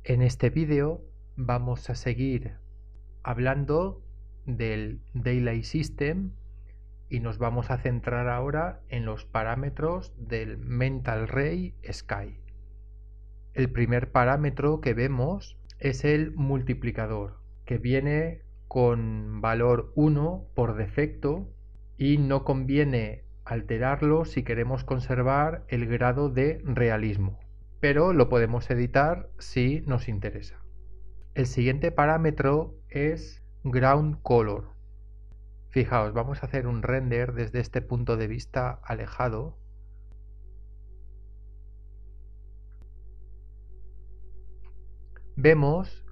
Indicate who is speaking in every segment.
Speaker 1: En este vídeo vamos a seguir hablando del Daylight System y nos vamos a centrar ahora en los parámetros del Mental Ray Sky. El primer parámetro que vemos es el multiplicador, que viene con valor 1 por defecto y no conviene alterarlo si queremos conservar el grado de realismo, pero lo podemos editar si nos interesa. El siguiente parámetro es Ground Color. Fijaos, vamos a hacer un render desde este punto de vista alejado. Vemos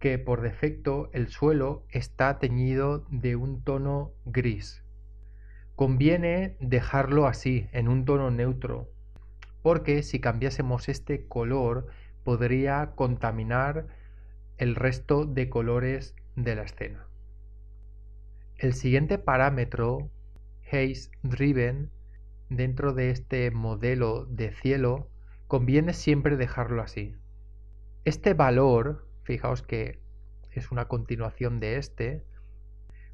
Speaker 1: que por defecto el suelo está teñido de un tono gris. Conviene dejarlo así, en un tono neutro, porque si cambiásemos este color podría contaminar el resto de colores de la escena. El siguiente parámetro, Haze Driven, dentro de este modelo de cielo, conviene siempre dejarlo así. Este valor, fijaos que es una continuación de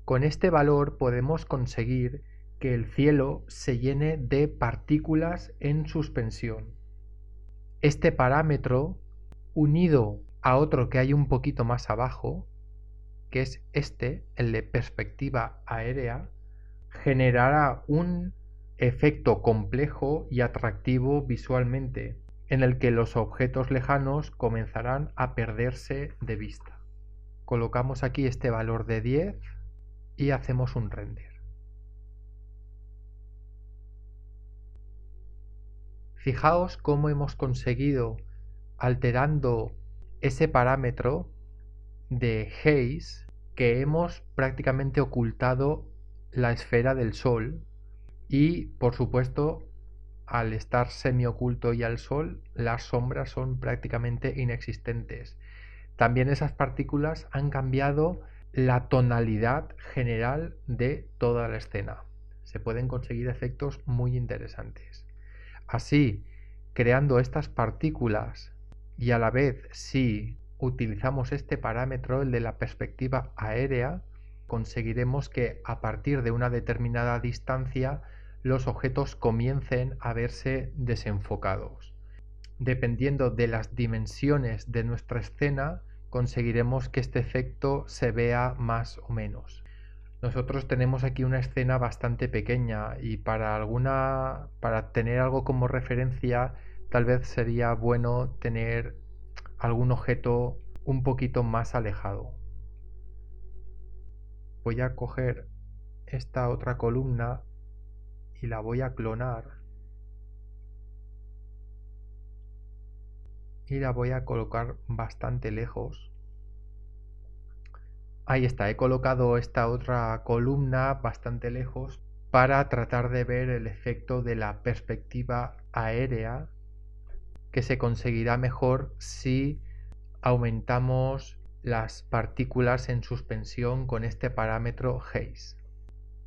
Speaker 1: con este valor podemos conseguir que el cielo se llene de partículas en suspensión. Este parámetro, unido a otro que hay un poquito más abajo, que es el de perspectiva aérea, generará un efecto complejo y atractivo visualmente, en el que los objetos lejanos comenzarán a perderse de vista. Colocamos aquí este valor de 10 y hacemos un render. Fijaos cómo hemos conseguido, alterando ese parámetro de Haze, que hemos prácticamente ocultado la esfera del Sol y, por supuesto, al estar semioculto y al Sol, las sombras son prácticamente inexistentes. También esas partículas han cambiado la tonalidad general de toda la escena. Se pueden conseguir efectos muy interesantes. Así, creando estas partículas y a la vez si utilizamos este parámetro, el de la perspectiva aérea, conseguiremos que a partir de una determinada distancia los objetos comiencen a verse desenfocados. Dependiendo de las dimensiones de nuestra escena, conseguiremos que este efecto se vea más o menos. Nosotros tenemos aquí una escena bastante pequeña y para tener algo como referencia, tal vez sería bueno tener algún objeto un poquito más alejado. Voy a coger esta otra columna y la voy a clonar y la voy a colocar bastante lejos. Ahí está, he colocado esta otra columna bastante lejos para tratar de ver el efecto de la perspectiva aérea, que se conseguirá mejor si aumentamos las partículas en suspensión con este parámetro Haze.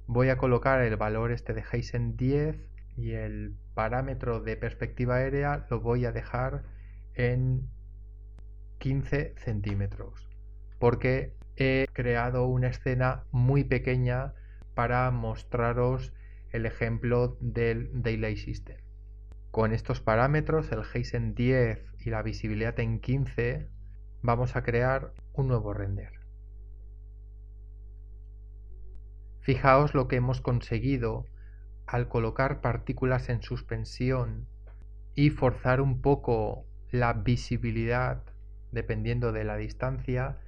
Speaker 1: Voy a colocar el valor de Haze en 10 y el parámetro de perspectiva aérea lo voy a dejar en 15 centímetros, porque he creado una escena muy pequeña para mostraros el ejemplo del Daylight System. Con estos parámetros, el Haze en 10 y la visibilidad en 15, vamos a crear un nuevo render. Fijaos lo que hemos conseguido al colocar partículas en suspensión y forzar un poco la visibilidad dependiendo de la distancia.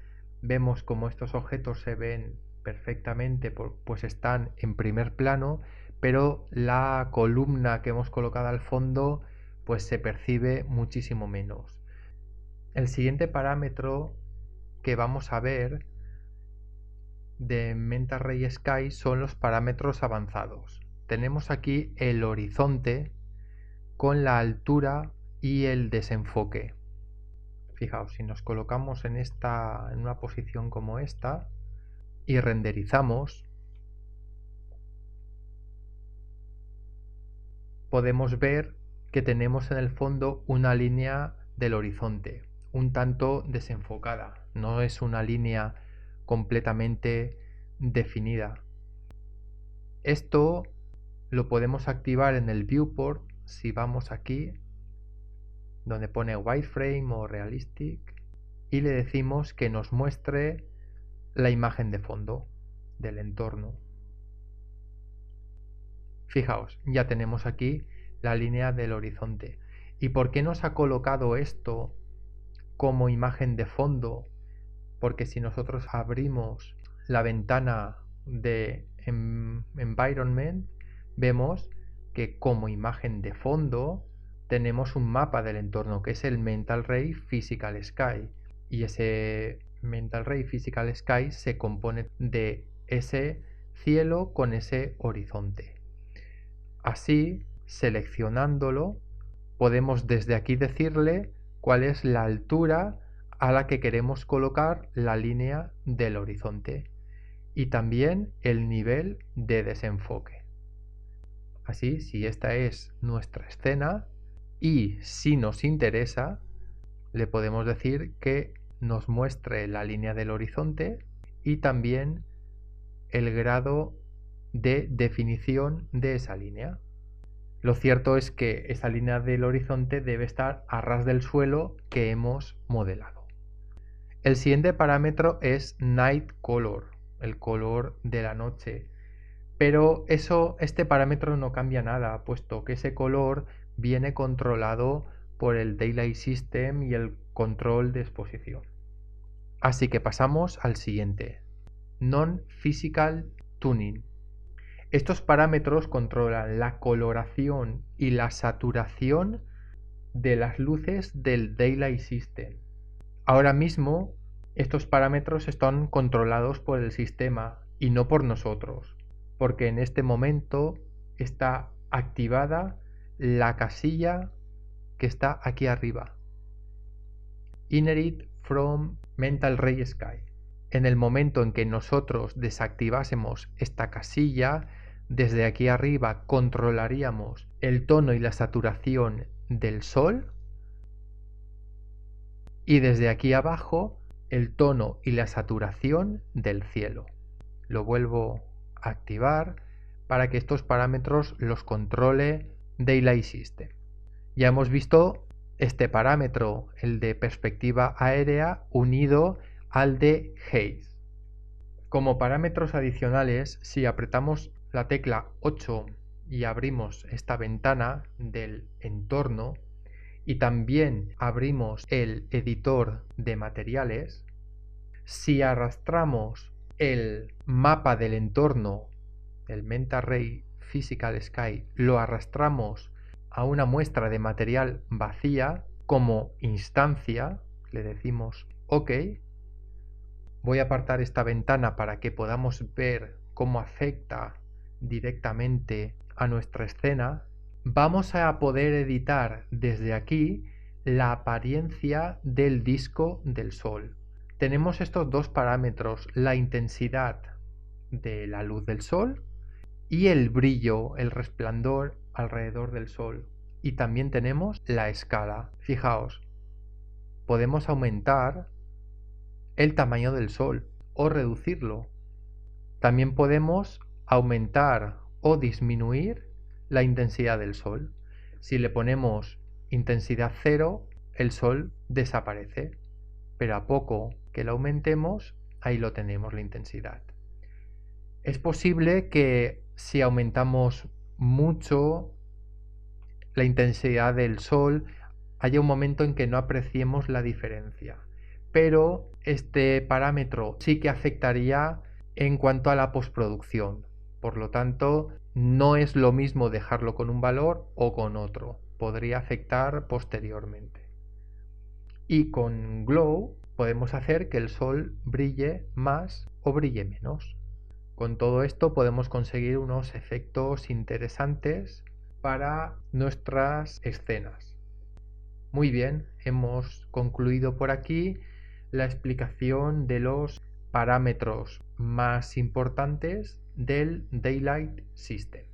Speaker 1: Vemos como estos objetos se ven perfectamente, pues están en primer plano, pero la columna que hemos colocado al fondo pues se percibe muchísimo menos. El siguiente parámetro que vamos a ver de Mental Ray Sky son los parámetros avanzados. Tenemos aquí el horizonte con la altura y el desenfoque. Fijaos, si nos colocamos en una posición como esta y renderizamos, podemos ver que tenemos en el fondo una línea del horizonte, un tanto desenfocada, no es una línea completamente definida. Esto lo podemos activar en el viewport si vamos aquí donde pone wireframe o realistic y le decimos que nos muestre la imagen de fondo del entorno. Fijaos, ya tenemos aquí la línea del horizonte. ¿Y por qué nos ha colocado esto como imagen de fondo? Porque si nosotros abrimos la ventana de Environment, vemos que como imagen de fondo tenemos un mapa del entorno que es el Mental Ray Physical Sky, y ese Mental Ray Physical Sky se compone de ese cielo con ese horizonte. Así, seleccionándolo, podemos desde aquí decirle cuál es la altura a la que queremos colocar la línea del horizonte y también el nivel de desenfoque. Así, si esta es nuestra escena y si nos interesa, le podemos decir que nos muestre la línea del horizonte y también el grado de definición de esa línea. Lo cierto es que esa línea del horizonte debe estar a ras del suelo que hemos modelado. El siguiente parámetro es Night Color, el color de la noche. Pero este parámetro no cambia nada, puesto que ese color viene controlado por el Daylight System y el control de exposición. Así que pasamos al siguiente, Non-Physical Tuning. Estos parámetros controlan la coloración y la saturación de las luces del Daylight System. Ahora mismo, estos parámetros están controlados por el sistema y no por nosotros, porque en este momento está activada la casilla que está aquí arriba, Inherit from Mental Ray Sky. En el momento en que nosotros desactivásemos esta casilla, desde aquí arriba controlaríamos el tono y la saturación del sol y desde aquí abajo el tono y la saturación del cielo. Lo vuelvo a activar para que estos parámetros los controle Daylight System. Ya hemos visto este parámetro, el de perspectiva aérea, unido al de Haze. Como parámetros adicionales, si apretamos la tecla 8 y abrimos esta ventana del entorno y también abrimos el editor de materiales, si arrastramos el mapa del entorno, el Mental Ray Physical Sky, lo arrastramos a una muestra de material vacía como instancia, le decimos OK. Voy a apartar esta ventana para que podamos ver cómo afecta directamente a nuestra escena. Vamos a poder editar desde aquí la apariencia del disco del sol. Tenemos estos dos parámetros, la intensidad de la luz del sol y el brillo, el resplandor alrededor del sol. Y también tenemos la escala. Fijaos, podemos aumentar el tamaño del sol o reducirlo. También podemos aumentar o disminuir la intensidad del sol. Si le ponemos intensidad 0, el sol desaparece, pero a poco que lo aumentemos, ahí lo tenemos, la intensidad. Es posible que si aumentamos mucho la intensidad del sol, haya un momento en que no apreciemos la diferencia, pero este parámetro sí que afectaría en cuanto a la postproducción. Por lo tanto, no es lo mismo dejarlo con un valor o con otro. Podría afectar posteriormente. Y con Glow podemos hacer que el sol brille más o brille menos. Con todo esto podemos conseguir unos efectos interesantes para nuestras escenas. Muy bien, hemos concluido por aquí la explicación de los parámetros más importantes del Daylight System.